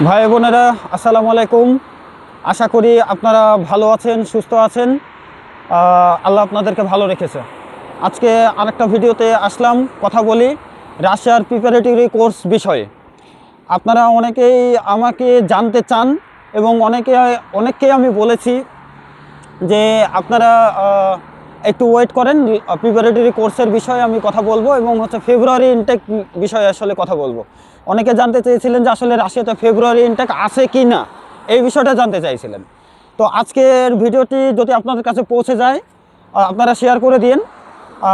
ভাই বোনেরা আসসালামু আলাইকুম। আশা করি আপনারা ভালো আছেন, সুস্থ আছেন। আল্লাহ আপনাদেরকে ভালো রেখেছে। আজকে আরেকটা ভিডিওতে আসলাম, কথা বলি রাশিয়ার প্রিপারেটরি কোর্স বিষয়ে। আপনারা অনেকেই আমাকে জানতে চান এবং অনেককেই আমি বলেছি যে আপনারা একটু ওয়েট করেন, প্রিপারেটরি কোর্সের বিষয়ে আমি কথা বলবো এবং ফেব্রুয়ারি ইনটেক বিষয়ে আসলে কথা বলবো। অনেকে জানতে চেয়েছিলেন যে আসলে রাশিয়াতে ফেব্রুয়ারি ইনটেক আছে কি না, এই বিষয়টা জানতে চাইছিলেন। তো আজকের ভিডিওটি যদি আপনাদের কাছে পৌঁছে যায়, আপনারা শেয়ার করে দিন।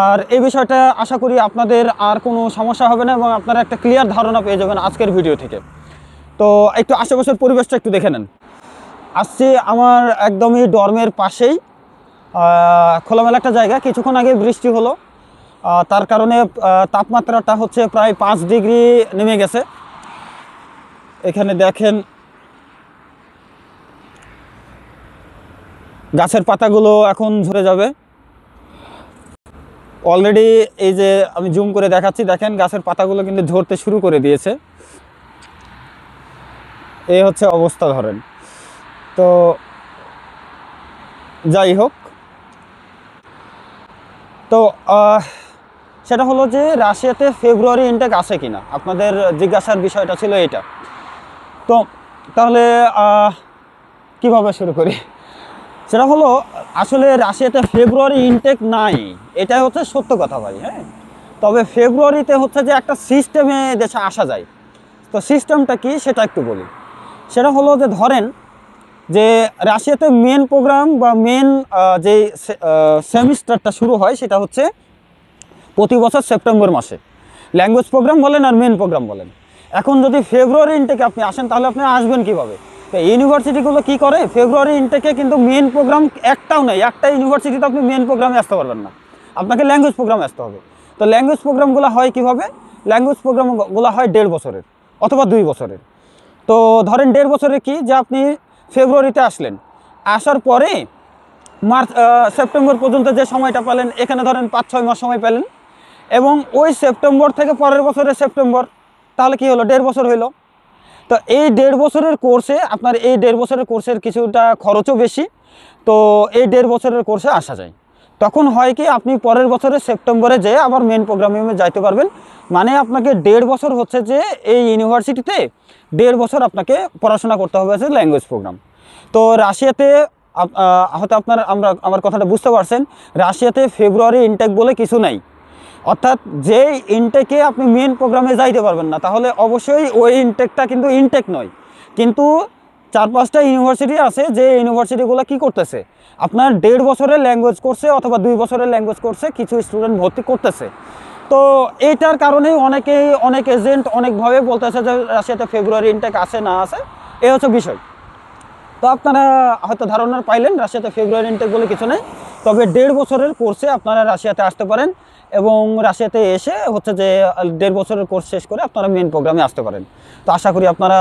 আর এই বিষয়টা আশা করি আপনাদের আর কোনো সমস্যা হবে না এবং আপনারা একটা ক্লিয়ার ধারণা পেয়ে যাবেন আজকের ভিডিও থেকে। তো একটু আশেপাশের পরিবেশটা একটু দেখে নেন। আসছি আমার একদমই ডর্মের পাশেই, খোলামেলা একটা জায়গা। কিছুক্ষণ আগে বৃষ্টি হলো, তার কারণে তাপমাত্রাটা প্রায় 5 ডিগ্রি নেমে গেছে। এখানে দেখেন গাছের পাতাগুলো এখন ঝরে যাবে অলরেডি। এই যে আমি জুম করে দেখাচ্ছি, দেখেন গাছের পাতাগুলো কিন্তু ঝরতে শুরু করে দিয়েছে। এই অবস্থা ধরেন। তো যাই হোক, তো সেটা হলো যে রাশিয়াতে ফেব্রুয়ারি ইনটেক আছে কিনা আপনাদের জিজ্ঞাসার বিষয়টা ছিল এটা। তো তাহলে কিভাবে শুরু করি? সেটা হলো আসলে রাশিয়াতে ফেব্রুয়ারি ইনটেক নাই, এটাই সত্য কথা ভাই। হ্যাঁ, তবে ফেব্রুয়ারিতে যে একটা সিস্টেমে দেশে আসা যায়। তো সিস্টেমটা কি সেটা একটু বলি। সেটা হলো যে ধরেন যে রাশিয়াতে মেন প্রোগ্রাম বা মেন যে সেমিস্টারটা শুরু হয় সেটা প্রতি বছর সেপ্টেম্বর মাসে। ল্যাঙ্গুয়েজ প্রোগ্রাম বলেন আর মেন প্রোগ্রাম বলেন। এখন যদি ফেব্রুয়ারি ইনটেকে আপনি আসেন তাহলে আপনি আসবেন কীভাবে? তো ইউনিভার্সিটিগুলো কী করে, ফেব্রুয়ারি ইনটেকে কিন্তু মেন প্রোগ্রাম একটাও নেই। একটা ইউনিভার্সিটিতে আপনি মেন প্রোগ্রামে আসতে পারবেন না, আপনাকে ল্যাঙ্গুয়েজ প্রোগ্রামে আসতে হবে। তো ল্যাঙ্গুয়েজ প্রোগ্রামগুলো হয় কীভাবে? ল্যাঙ্গুয়েজ প্রোগ্রামগুলো হয় 1.5 বছরের অথবা 2 বছরের। তো ধরেন 1.5 বছরের কি, যে আপনি ফেব্রুয়ারিতে আসলেন, আসার পরে মার্চ সেপ্টেম্বর পর্যন্ত যে সময়টা পেলেন, এখানে ধরেন 5-6 মাস সময় পেলেন, এবং ওই সেপ্টেম্বর থেকে পরের বছরের সেপ্টেম্বর, তাহলে কি হলো, 1.5 বছর হইল। তো এই 1.5 বছরের কোর্সে আপনার এই 1.5 বছরের কোর্সের কিছুটা খরচও বেশি। তো এই 1.5 বছরের কোর্সে আসা যায়। তখন হয় কি, আপনি পরের বছরের সেপ্টেম্বরে যেয়ে আবার মেন প্রোগ্রামে যাইতে পারবেন। মানে আপনাকে 1.5 বছর যে এই ইউনিভার্সিটিতে 1.5 বছর আপনাকে পড়াশোনা করতে হবে ল্যাঙ্গুয়েজ প্রোগ্রাম। তো রাশিয়াতে হয়তো আমার কথাটা বুঝতে পারছেন, রাশিয়াতে ফেব্রুয়ারি ইনটেক বলে কিছু নাই। অর্থাৎ যে ইনটেকে আপনি মেন প্রোগ্রামে যাইতে পারবেন না, তাহলে অবশ্যই ওই ইনটেকটা কিন্তু ইনটেক নয়। কিন্তু 4-5টা ইউনিভার্সিটি আছে, যে ইউনিভার্সিটিগুলো কি করতেছে, আপনার 1.5 বছরের ল্যাঙ্গুয়েজ কোর্সে অথবা 2 বছরের ল্যাঙ্গুয়েজ কোর্সে কিছু স্টুডেন্ট ভর্তি করতেছে। তো এইটার কারণেই অনেক এজেন্ট অনেকভাবে বলতেছে যে রাশিয়াতে ফেব্রুয়ারি ইনটেক আছে না আছে, এই বিষয়। তো আপনারা হয়তো ধারণা পাইলেন রাশিয়াতে ফেব্রুয়ারি ইনটেক বলে কিছু নেই। তবে 1.5 বছরের কোর্সে আপনারা রাশিয়াতে আসতে পারেন এবং রাশিয়াতে এসে যে 1.5 বছরের কোর্স শেষ করে আপনারা মেন প্রোগ্রামে আসতে পারেন। তো আশা করি আপনারা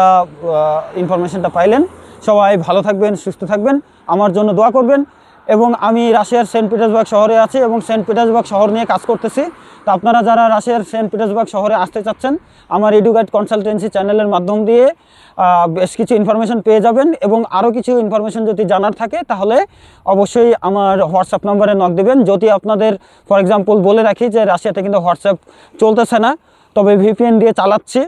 ইনফরমেশনটা পাইলেন। সবাই ভালো থাকবেন, সুস্থ থাকবেন, আমার জন্য দোয়া করবেন। এবং আমি রাশিয়ার সেন্ট পিটার্সবার্গ শহরে আছি এবং সেন্ট পিটার্সবার্গ শহর নিয়ে কাজ করতেছি। তো আপনারা যারা রাশিয়ার সেন্ট পিটার্সবার্গ শহরে আসতে চাচ্ছেন, আমার এডুগাইড কনসালটেন্সি চ্যানেলের মাধ্যম দিয়ে বেশ কিছু ইনফরমেশন পেয়ে যাবেন। এবং আরও কিছু ইনফরমেশন যদি জানার থাকে তাহলে অবশ্যই আমার হোয়াটসঅ্যাপ নম্বরে নক দেবেন। যদি আপনাদের ফর এক্সাম্পল বলে রাখি যে রাশিয়াতে কিন্তু হোয়াটসঅ্যাপ চলতেছে না, তবে ভিপিএন দিয়ে চালাচ্ছি।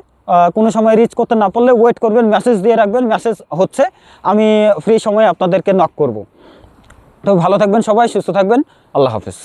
কোনো সময় রিচ করতে না পারলে ওয়েট করবেন, মেসেজ দিয়ে রাখবেন, মেসেজ আমি ফ্রি সময়ে আপনাদেরকে নক করব। তো ভালো থাকবেন সবাই, সুস্থ থাকবেন, আল্লাহ হাফেজ।